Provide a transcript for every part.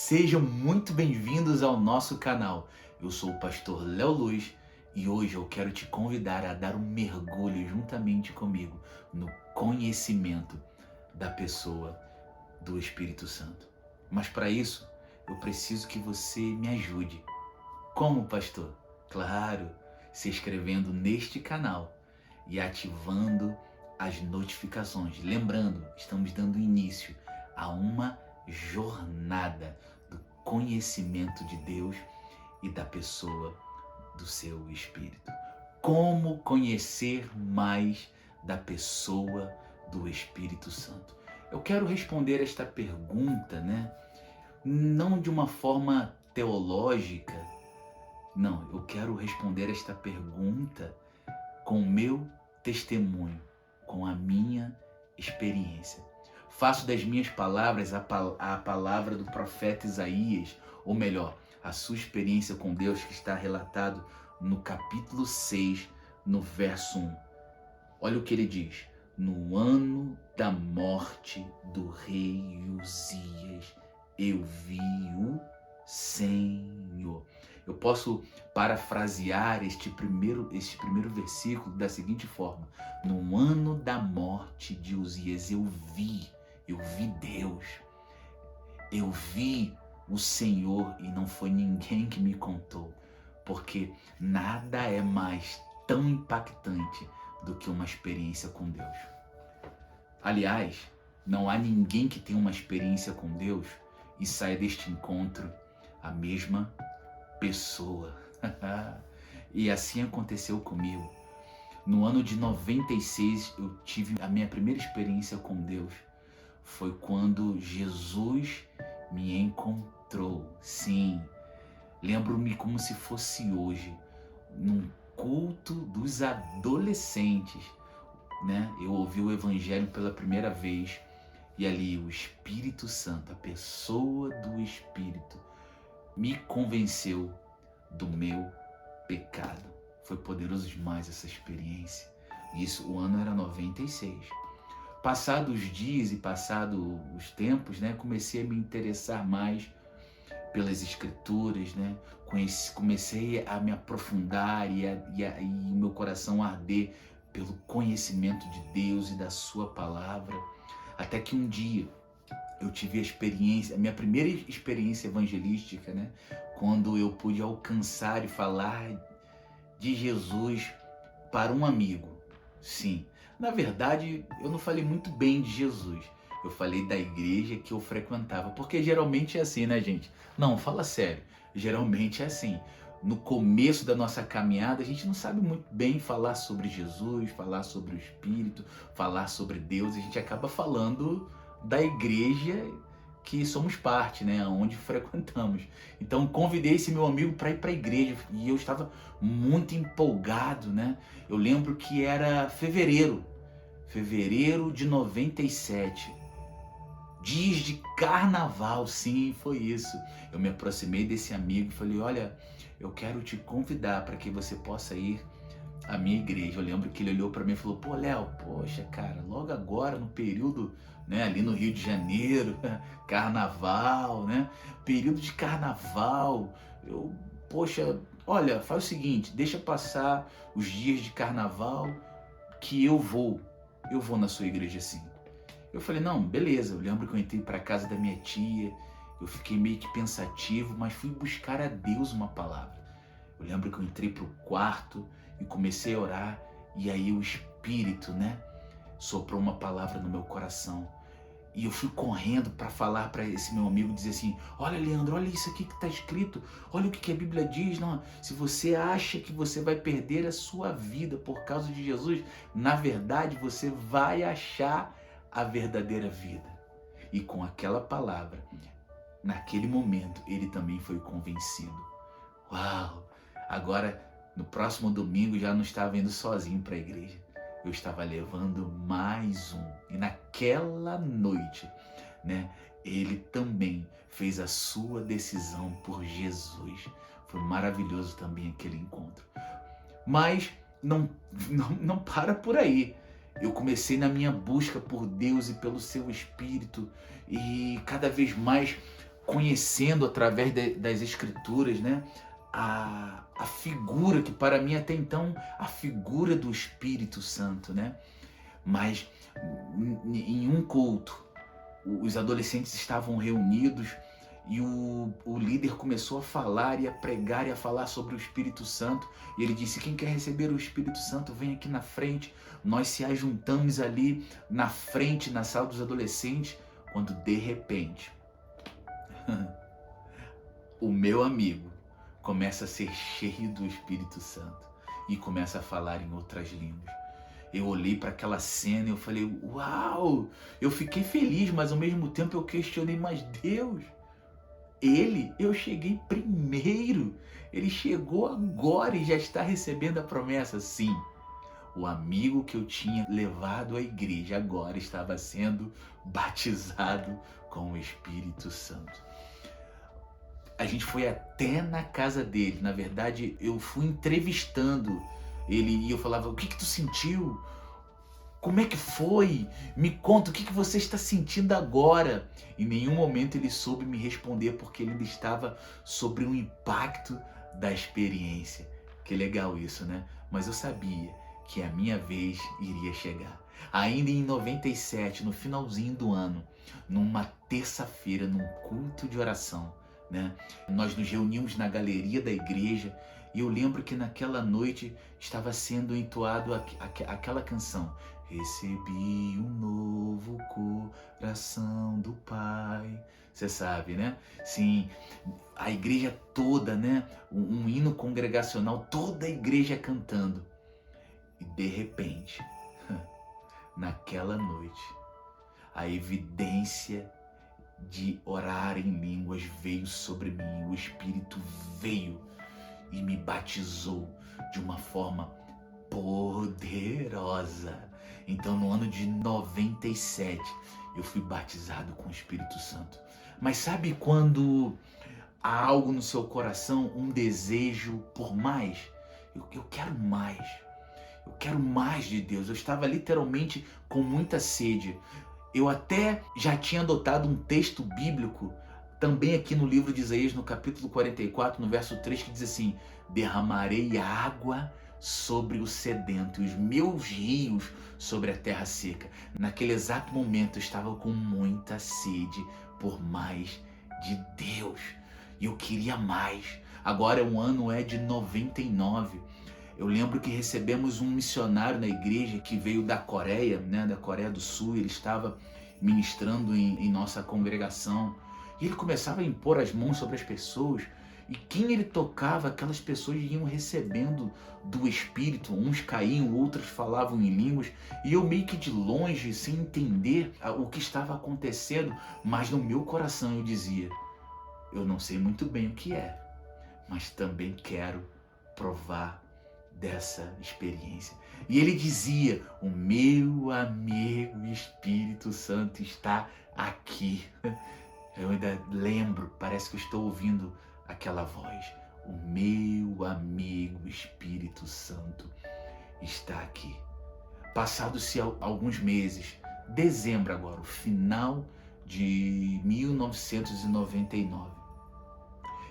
Sejam muito bem-vindos ao nosso canal. Eu sou o pastor Léo Luz e hoje eu quero te convidar a dar um mergulho juntamente comigo no conhecimento da pessoa do Espírito Santo. Mas para isso, eu preciso que você me ajude. Como, pastor? Claro, se inscrevendo neste canal e ativando as notificações. Lembrando, estamos dando início a uma jornada do conhecimento de Deus e da pessoa do seu Espírito. Como conhecer mais da pessoa do Espírito Santo? Eu quero responder esta pergunta, não de uma forma teológica. Não, eu quero responder esta pergunta com o meu testemunho, com a minha experiência. Faço das minhas palavras a palavra do profeta Isaías, ou melhor, a sua experiência com Deus que está relatado no capítulo 6, no verso 1. Olha o que ele diz: no ano da morte do rei Uzias, eu vi o Senhor. Eu posso parafrasear este primeiro versículo da seguinte forma: no ano da morte de Uzias, eu vi Deus, eu vi o Senhor, e não foi ninguém que me contou, porque nada é mais tão impactante do que uma experiência com Deus. Aliás, não há ninguém que tenha uma experiência com Deus e saia deste encontro a mesma pessoa. E assim aconteceu comigo. No ano de 96, eu tive a minha primeira experiência com Deus. Foi quando Jesus me encontrou. Sim, lembro-me como se fosse hoje, num culto dos adolescentes, Eu ouvi o Evangelho pela primeira vez e ali o Espírito Santo, a pessoa do Espírito, me convenceu do meu pecado. Foi poderoso demais essa experiência. Isso, o ano era 96. Passados os dias e passados os tempos, comecei a me interessar mais pelas escrituras, Comecei a me aprofundar e o meu coração arder pelo conhecimento de Deus e da sua palavra. Até que um dia eu tive a minha primeira experiência evangelística, quando eu pude alcançar e falar de Jesus para um amigo. Sim, na verdade eu não falei muito bem de Jesus, eu falei da igreja que eu frequentava, porque geralmente é assim, gente? Não, fala sério, geralmente é assim. No começo da nossa caminhada, a gente não sabe muito bem falar sobre Jesus, falar sobre o Espírito, falar sobre Deus, a gente acaba falando da igreja que somos parte, onde frequentamos. Então convidei esse meu amigo para ir para a igreja e eu estava muito empolgado, Eu lembro que era fevereiro de 97, dias de carnaval, sim, foi isso. Eu me aproximei desse amigo e falei: olha, eu quero te convidar para que você possa ir à minha igreja. Eu lembro que ele olhou para mim e falou: pô, Léo, poxa, cara, logo agora no período, ali no Rio de Janeiro, carnaval, período de carnaval, poxa, olha, faz o seguinte, deixa passar os dias de carnaval que eu vou na sua igreja, sim. Eu falei: não, beleza. Eu lembro que eu entrei para casa da minha tia, eu fiquei meio que pensativo, mas fui buscar a Deus uma palavra. Eu lembro que eu entrei pro quarto e comecei a orar, e aí o Espírito, soprou uma palavra no meu coração. E eu fui correndo para falar para esse meu amigo, dizer assim: olha, Leandro, olha isso aqui que está escrito, olha o que a Bíblia diz. Não, se você acha que você vai perder a sua vida por causa de Jesus, na verdade você vai achar a verdadeira vida. E com aquela palavra, naquele momento, ele também foi convencido. Uau! Agora, no próximo domingo, já não estava indo sozinho para a igreja. Eu estava levando mais um. E naquela noite, ele também fez a sua decisão por Jesus. Foi maravilhoso também aquele encontro. Mas não para por aí. Eu comecei na minha busca por Deus e pelo seu Espírito. E cada vez mais conhecendo através das escrituras, né, a figura que para mim até então, a figura do Espírito Santo, né? Mas em um culto, os adolescentes estavam reunidos e o líder começou a falar e a pregar e a falar sobre o Espírito Santo. E ele disse: quem quer receber o Espírito Santo, vem aqui na frente. Nós se ajuntamos ali na frente, na sala dos adolescentes, quando de repente o meu amigo começa a ser cheio do Espírito Santo e começa a falar em outras línguas. Eu olhei para aquela cena e eu falei: uau! Eu fiquei feliz, mas ao mesmo tempo eu questionei: mas Deus, eu cheguei primeiro. Ele chegou agora e já está recebendo a promessa. Sim, o amigo que eu tinha levado à igreja agora estava sendo batizado com o Espírito Santo. A gente foi até na casa dele. Na verdade, eu fui entrevistando ele e eu falava: o que tu sentiu? Como é que foi? Me conta, o que você está sentindo agora? Em nenhum momento ele soube me responder, porque ele ainda estava sobre o impacto da experiência. Que legal isso, né? Mas eu sabia que a minha vez iria chegar. Ainda em 97, no finalzinho do ano, numa terça-feira, num culto de oração, né? Nós nos reunimos na galeria da igreja e eu lembro que naquela noite estava sendo entoado aquela canção: recebi um novo coração do Pai. Você sabe, né? Sim, a igreja toda, né? Um hino congregacional, toda a igreja cantando. E de repente, naquela noite, a evidência de orar em línguas veio sobre mim. O Espírito veio e me batizou de uma forma poderosa. Então, no ano de 97, eu fui batizado com o Espírito Santo. Mas sabe quando há algo no seu coração, um desejo por mais? Eu quero mais. Eu quero mais de Deus. Eu estava literalmente com muita sede. Eu até já tinha adotado um texto bíblico, também aqui no livro de Isaías, no capítulo 44, no verso 3, que diz assim: derramarei água sobre o sedento e os meus rios sobre a terra seca. Naquele exato momento eu estava com muita sede por mais de Deus. E eu queria mais. Agora o ano é de 99. Eu lembro que recebemos um missionário na igreja que veio da Coreia, né, da Coreia do Sul. Ele estava ministrando em nossa congregação. E ele começava a impor as mãos sobre as pessoas. E quem ele tocava, aquelas pessoas iam recebendo do Espírito. Uns caíam, outros falavam em línguas. E eu meio que de longe, sem entender o que estava acontecendo. Mas no meu coração eu dizia: eu não sei muito bem o que é, mas também quero provar dessa experiência. E ele dizia: o meu amigo Espírito Santo está aqui. Eu ainda lembro, parece que eu estou ouvindo aquela voz: o meu amigo Espírito Santo está aqui. Passados-se alguns meses, dezembro agora, o final de 1999,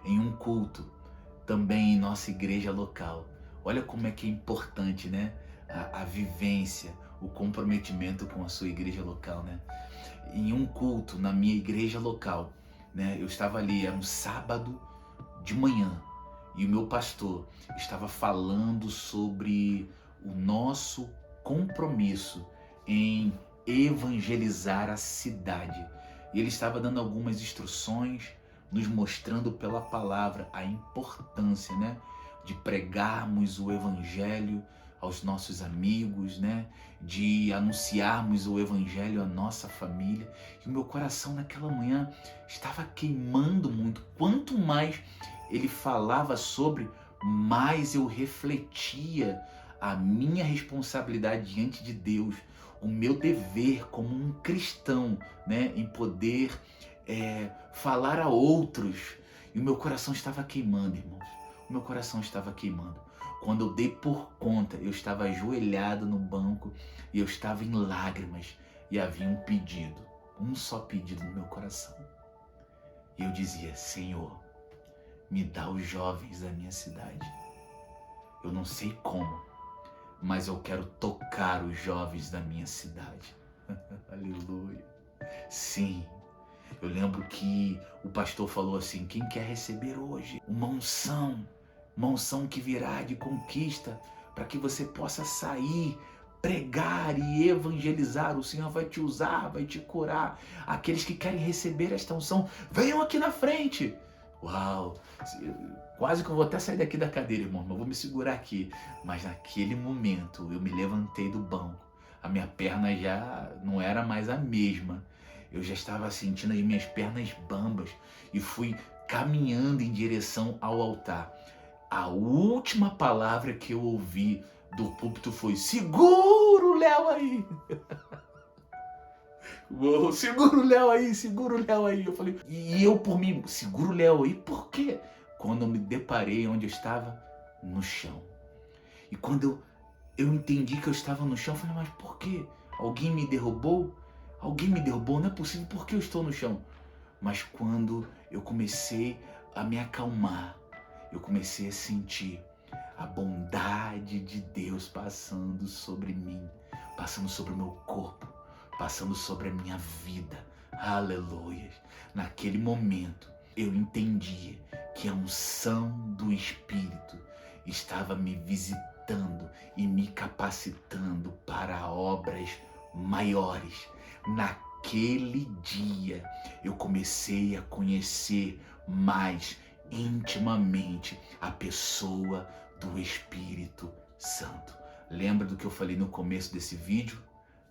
em um culto, também em nossa igreja local. Olha como é que é importante, né? A vivência, o comprometimento com a sua igreja local, né? Em um culto na minha igreja local, né? Eu estava ali, era um sábado de manhã, e o meu pastor estava falando sobre o nosso compromisso em evangelizar a cidade. E ele estava dando algumas instruções, nos mostrando pela palavra a importância, né, de pregarmos o evangelho aos nossos amigos, né, de anunciarmos o evangelho à nossa família. E o meu coração naquela manhã estava queimando muito. Quanto mais ele falava sobre, mais eu refletia a minha responsabilidade diante de Deus, o meu dever como um cristão, né, em poder falar a outros. E o meu coração estava queimando, irmãos. O meu coração estava queimando. Quando eu dei por conta, eu estava ajoelhado no banco e eu estava em lágrimas. E havia um pedido, um só pedido no meu coração. E eu dizia: Senhor, me dá os jovens da minha cidade. Eu não sei como, mas eu quero tocar os jovens da minha cidade. Aleluia. Sim, eu lembro que o pastor falou assim: quem quer receber hoje uma unção que virá de conquista, para que você possa sair, pregar e evangelizar, o Senhor vai te usar, vai te curar. Aqueles que querem receber esta unção, venham aqui na frente. Uau, quase que eu vou até sair daqui da cadeira, irmão, eu vou me segurar aqui. Mas naquele momento eu me levantei do banco, a minha perna já não era mais a mesma. Eu já estava sentindo as minhas pernas bambas e fui caminhando em direção ao altar. A última palavra que eu ouvi do púlpito foi: segura o Léo aí. Uou, segura o Léo aí, segura o Léo aí. Eu falei, e eu por mim, segura o Léo aí, por quê? Quando eu me deparei onde eu estava, no chão. E quando eu entendi que eu estava no chão, eu falei, mas por quê? Alguém me derrubou? Alguém me derrubou? Não é possível, por que eu estou no chão? Mas quando eu comecei a me acalmar, eu comecei a sentir a bondade de Deus passando sobre mim, passando sobre o meu corpo, passando sobre a minha vida. Aleluia. Naquele momento eu entendi que a unção do Espírito estava me visitando e me capacitando para obras maiores. Naquele dia eu comecei a conhecer mais intimamente a pessoa do Espírito Santo. Lembra do que eu falei no começo desse vídeo?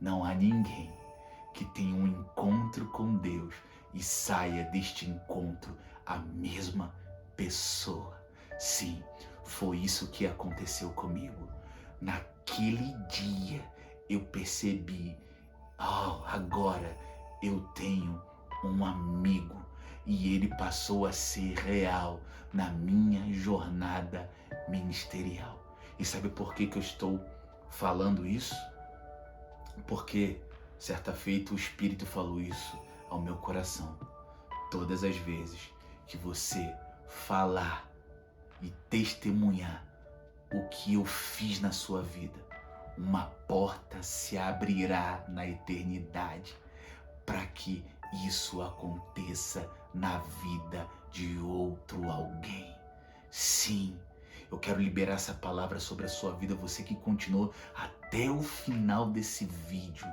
Não há ninguém que tenha um encontro com Deus e saia deste encontro a mesma pessoa. Sim, foi isso que aconteceu comigo. Naquele dia eu percebi, agora eu tenho um amigo e ele passou a ser real na minha jornada ministerial. E sabe por que eu estou falando isso? Porque certa feita o Espírito falou isso ao meu coração. Todas as vezes que você falar e testemunhar o que eu fiz na sua vida, uma porta se abrirá na eternidade para que isso aconteça na vida de outro alguém. Sim, eu quero liberar essa palavra sobre a sua vida, você que continuou até o final desse vídeo.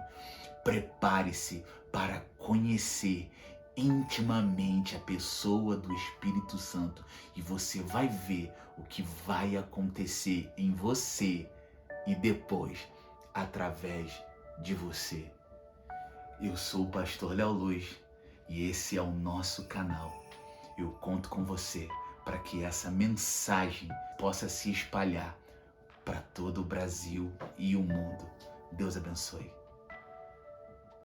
Prepare-se para conhecer intimamente a pessoa do Espírito Santo e você vai ver o que vai acontecer em você e depois através de você. Eu sou o pastor Léo Luz e esse é o nosso canal. Eu conto com você para que essa mensagem possa se espalhar para todo o Brasil e o mundo. Deus abençoe.